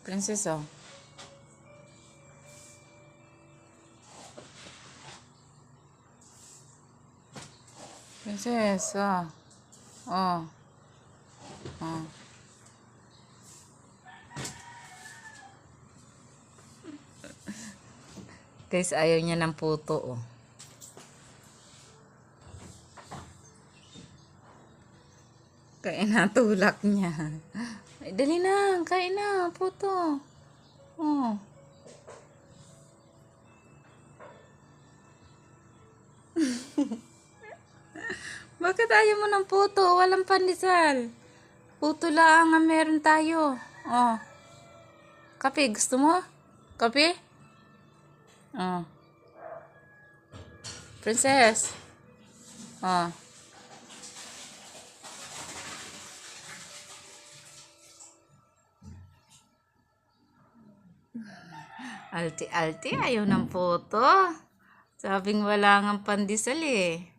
Prinsesa. Prinsesa. Oh. Oh. Guys, ayaw niya ng puto, oh. Kain na, tulak niya. Ay, dali na, kain na, puto. Oh. Bakit ayaw mo ng puto? Walang pandesal. Puto lang ang meron tayo. Oh. Kape, gusto mo? Kape? Oh. Princess. Oh. Alti-alti, ayaw ng puto. Sabing wala nga pandesal eh.